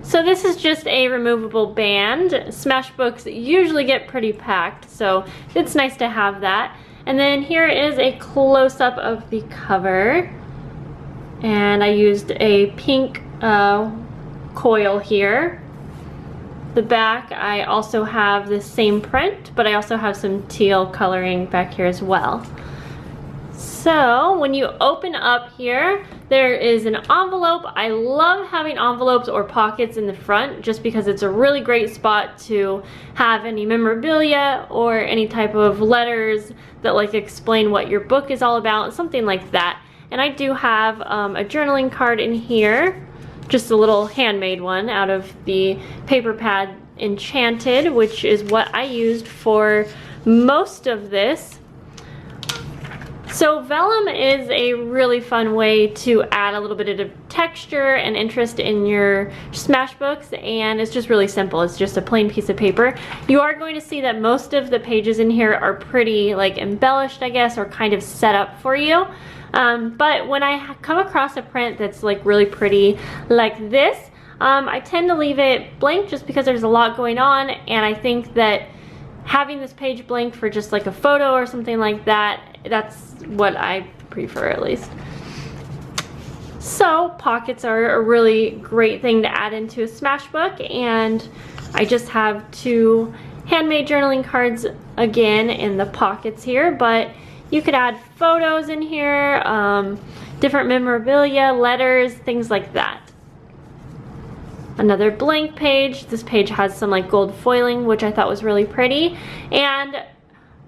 So this is just a removable band. Smashbooks usually get pretty packed, so it's nice to have that. And then here is a close-up of the cover. And I used a pink coil here. The back, I also have the same print, but I also have some teal coloring back here as well. So when you open up here, there is an envelope. I love having envelopes or pockets in the front just because it's a really great spot to have any memorabilia or any type of letters that like explain what your book is all about, something like that. And I do have a journaling card in here, just a little handmade one out of the paper pad Enchanted, which is what I used for most of this. So vellum is a really fun way to add a little bit of texture and interest in your Smashbooks, and it's just really simple. It's just a plain piece of paper. You are going to see that most of the pages in here are pretty like embellished, I guess, or kind of set up for you. But when I come across a print that's like really pretty like this, I tend to leave it blank just because there's a lot going on, and I think that having this page blank for just like a photo or something like that, that's what I prefer at least. So pockets are a really great thing to add into a Smashbook, and I just have two handmade journaling cards again in the pockets here, but you could add photos in here, different memorabilia, letters, things like that. Another blank page. This page has some like gold foiling, which I thought was really pretty. And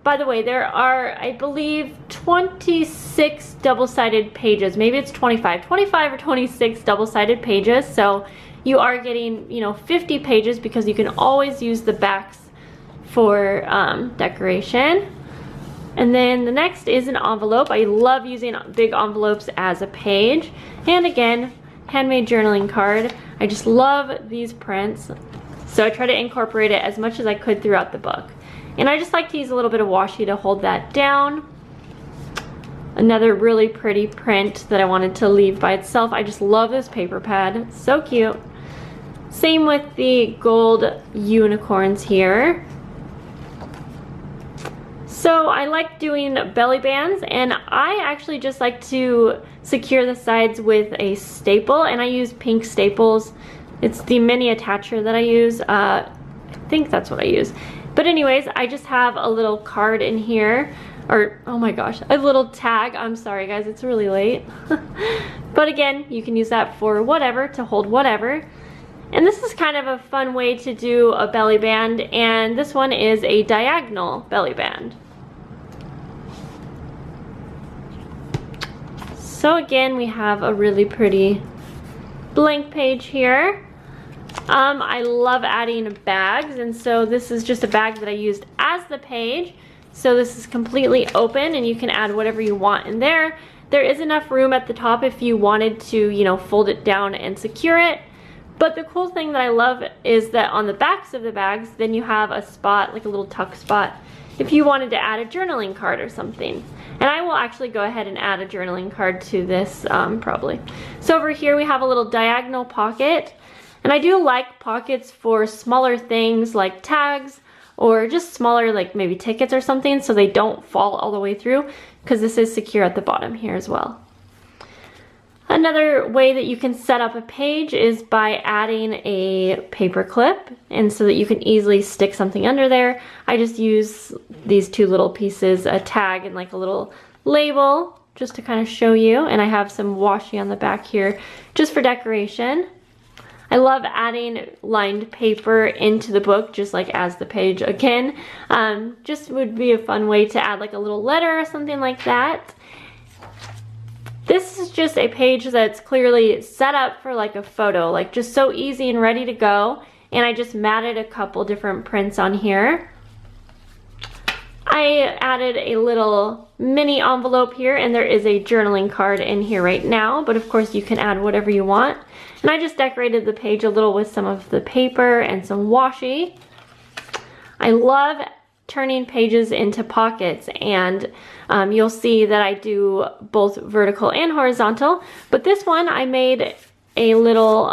by the way, there are, I believe, 26 double-sided pages. Maybe it's 25 or 26 double-sided pages. So you are getting, you know, 50 pages because you can always use the backs for decoration. And then the next is an envelope. I love using big envelopes as a page. And again, handmade journaling card. I just love these prints. So I try to incorporate it as much as I could throughout the book. And I just like to use a little bit of washi to hold that down. Another really pretty print that I wanted to leave by itself. I just love this paper pad. It's so cute. Same with the gold unicorns here. So I like doing belly bands, and I actually just like to secure the sides with a staple, and I use pink staples. It's the mini attacher that I use. I think that's what I use. But anyways, I just have a little card in here, or oh my gosh, a little tag. I'm sorry guys, it's really late. But again, you can use that for whatever, to hold whatever. And this is kind of a fun way to do a belly band, and this one is a diagonal belly band. So again, we have a really pretty blank page here. I love adding bags, and so this is just a bag that I used as the page. So this is completely open, and you can add whatever you want in there. There is enough room at the top if you wanted to, you know, fold it down and secure it. But the cool thing that I love is that on the backs of the bags, then you have a spot, like a little tuck spot, if you wanted to add a journaling card or something. And I will actually go ahead and add a journaling card to this probably. So over here we have a little diagonal pocket. And I do like pockets for smaller things like tags, or just smaller like maybe tickets or something, so they don't fall all the way through, because this is secure at the bottom here as well. Another way that you can set up a page is by adding a paper clip, and so that you can easily stick something under there. I just use these two little pieces, a tag and like a little label, just to kind of show you. And I have some washi on the back here just for decoration. I love adding lined paper into the book, just like as the page again. Just would be a fun way to add like a little letter or something like that. This is just a page that's clearly set up for like a photo, like just so easy and ready to go. And I just matted a couple different prints on here. I added a little mini envelope here, and there is a journaling card in here right now, but of course you can add whatever you want. And I just decorated the page a little with some of the paper and some washi. I love turning pages into pockets, and you'll see that I do both vertical and horizontal, but this one I made a little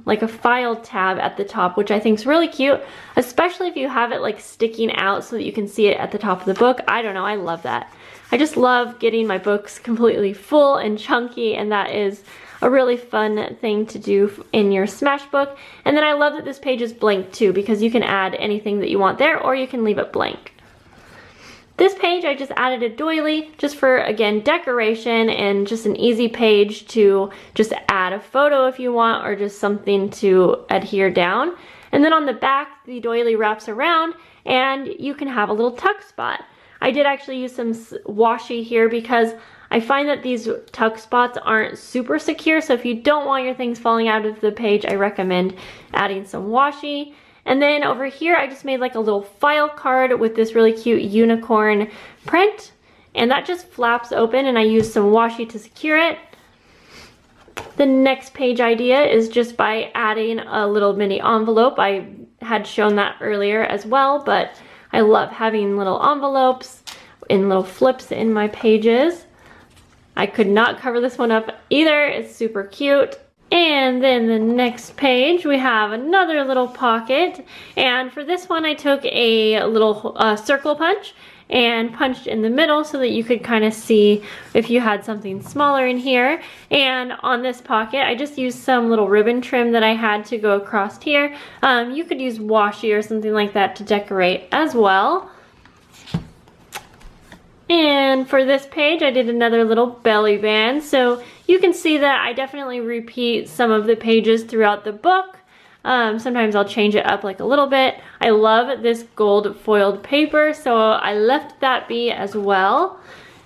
like a file tab at the top, which I think is really cute, especially if you have it like sticking out so that you can see it at the top of the book. I don't know, I love that. I just love getting my books completely full and chunky, and that is a really fun thing to do in your Smashbook. And then I love that this page is blank too, because you can add anything that you want there, or you can leave it blank. This page, I just added a doily just for, again, decoration, and just an easy page to just add a photo if you want, or just something to adhere down. And then on the back, the doily wraps around and you can have a little tuck spot. I did actually use some washi here because I find that these tuck spots aren't super secure, so if you don't want your things falling out of the page, I recommend adding some washi. And then over here, I just made like a little file card with this really cute unicorn print, and that just flaps open, and I used some washi to secure it. The next page idea is just by adding a little mini envelope. I had shown that earlier as well, but I love having little envelopes and little flips in my pages. I could not cover this one up either. It's super cute. And then the next page, we have another little pocket. And for this one, I took a little circle punch and punched in the middle so that you could kind of see if you had something smaller in here. And on this pocket, I just used some little ribbon trim that I had to go across here. You could use washi or something like that to decorate as well. And for this page, I did another little belly band. So you can see that I definitely repeat some of the pages throughout the book. Sometimes I'll change it up like a little bit. I love this gold foiled paper, so I left that be as well.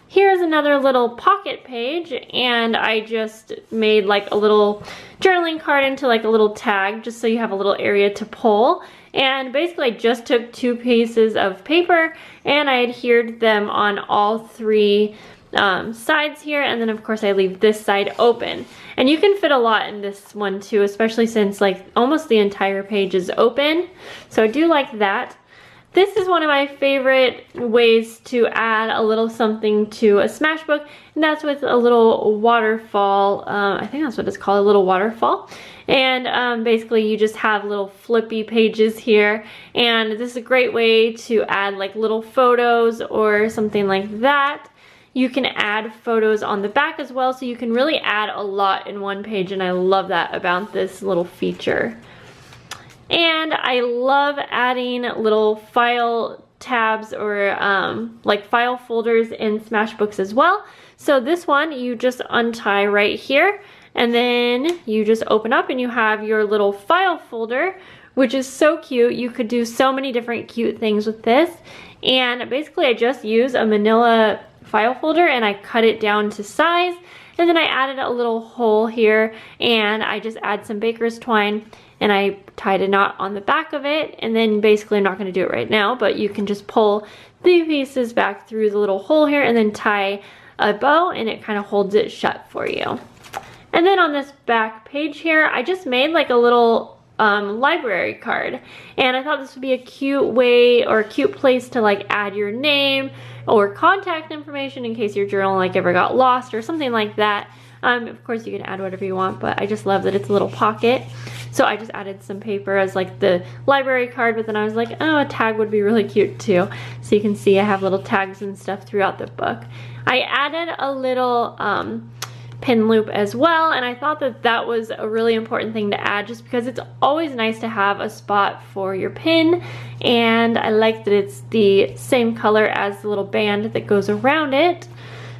Here's another little pocket page, and I just made like a little journaling card into like a little tag, just so you have a little area to pull. And basically I just took 2 pieces of paper and I adhered them on all 3 sides here, and then of course I leave this side open. And you can fit a lot in this one too, especially since like almost the entire page is open. So I do like that. This is one of my favorite ways to add a little something to a Smashbook, and that's with a little waterfall. I think that's what it's called, a little waterfall. And basically you just have little flippy pages here, and this is a great way to add like little photos or something like that. You can add photos on the back as well, so you can really add a lot in one page, and I love that about this little feature. And I love adding little file tabs or like file folders in Smashbooks as well. So this one you just untie right here, and then you just open up and you have your little file folder, which is so cute. You could do so many different cute things with this. And basically I just use a manila file folder and I cut it down to size, and then I added a little hole here, and I just add some baker's twine and I tied a knot on the back of it. And then basically, I'm not going to do it right now, but you can just pull the pieces back through the little hole here and then tie a bow, and it kind of holds it shut for you. And then on this back page here, I just made like a little library card, and I thought this would be a cute way or a cute place to like add your name or contact information in case your journal like ever got lost or something like that. Of course you can add whatever you want, but I just love that it's a little pocket. So I just added some paper as like the library card, but then I was like, oh, a tag would be really cute too. So you can see I have little tags and stuff throughout the book. I added a little pin loop as well, and I thought that that was a really important thing to add, just because it's always nice to have a spot for your pin, and I like that it's the same color as the little band that goes around it.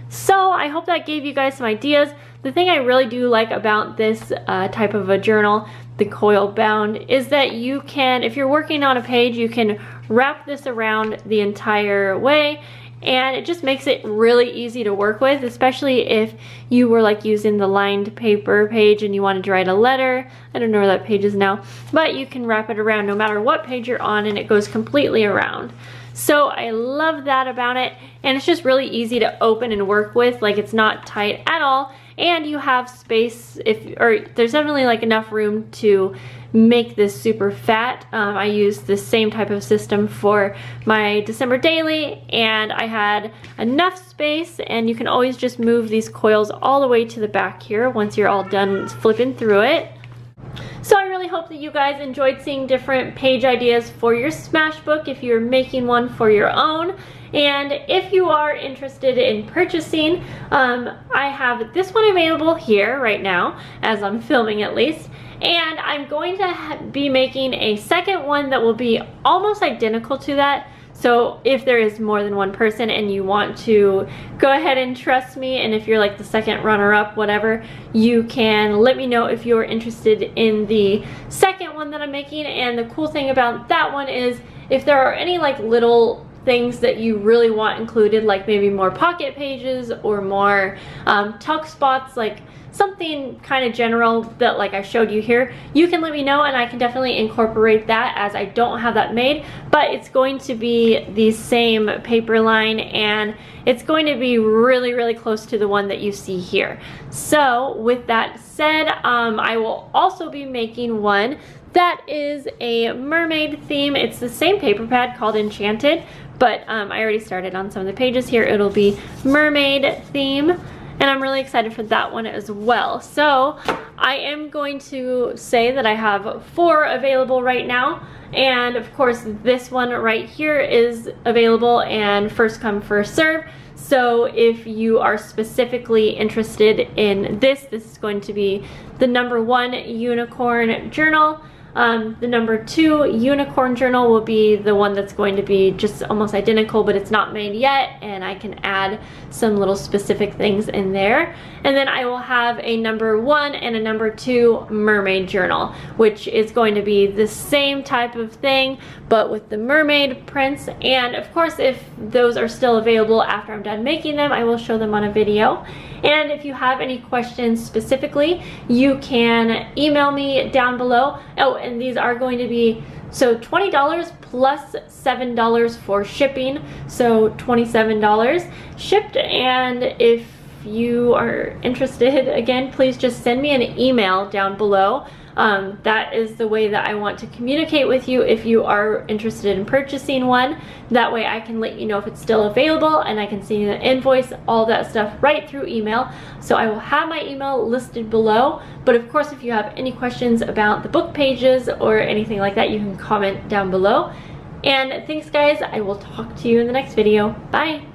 So I hope that gave you guys some ideas. The thing I really do like about this type of a journal, the coil bound, is that you can, if you're working on a page, you can wrap this around the entire way, and it just makes it really easy to work with, especially if you were like using the lined paper page and you wanted to write a letter. I don't know where that page is now, but you can wrap it around no matter what page you're on, and it goes completely around. So I love that about it, and it's just really easy to open and work with. Like, it's not tight at all, and you have space, or there's definitely like enough room to make this super fat. I used the same type of system for my December daily, and I had enough space, and you can always just move these coils all the way to the back here once you're all done flipping through it. So I really hope that you guys enjoyed seeing different page ideas for your Smashbook if you're making one for your own. And if you are interested in purchasing, I have this one available here right now, as I'm filming at least. And I'm going to be making a second one that will be almost identical to that. So if there is more than one person and you want to go ahead and trust me, and if you're like the second runner-up, whatever, you can let me know if you're interested in the second one that I'm making. And the cool thing about that one is if there are any like little things that you really want included, like maybe more pocket pages or more tuck spots, like something kind of general that like I showed you here, you can let me know and I can definitely incorporate that, as I don't have that made, but it's going to be the same paper line and it's going to be really, really close to the one that you see here. So with that said, I will also be making one that is a mermaid theme. It's the same paper pad called Enchanted, but I already started on some of the pages here. It'll be mermaid theme. And I'm really excited for that one as well. So I am going to say that I have 4 available right now. And of course this one right here is available and first come, first serve. So if you are specifically interested in this is going to be the #1 unicorn journal. The #2 unicorn journal will be the one that's going to be just almost identical, but it's not made yet, and I can add some little specific things in there. And then I will have a #1 and a #2 mermaid journal, which is going to be the same type of thing, but with the mermaid prints. And of course, if those are still available after I'm done making them, I will show them on a video. And if you have any questions specifically, you can email me down below. Oh, and these are going to be, so $20 plus $7 for shipping, so $27 shipped. And if you are interested, again, please just send me an email down below. That is the way that I want to communicate with you if you are interested in purchasing one. That way I can let you know if it's still available, and I can send you the invoice, all that stuff right through email. So I will have my email listed below, but of course if you have any questions about the book pages or anything like that, you can comment down below. And thanks guys, I will talk to you in the next video. Bye!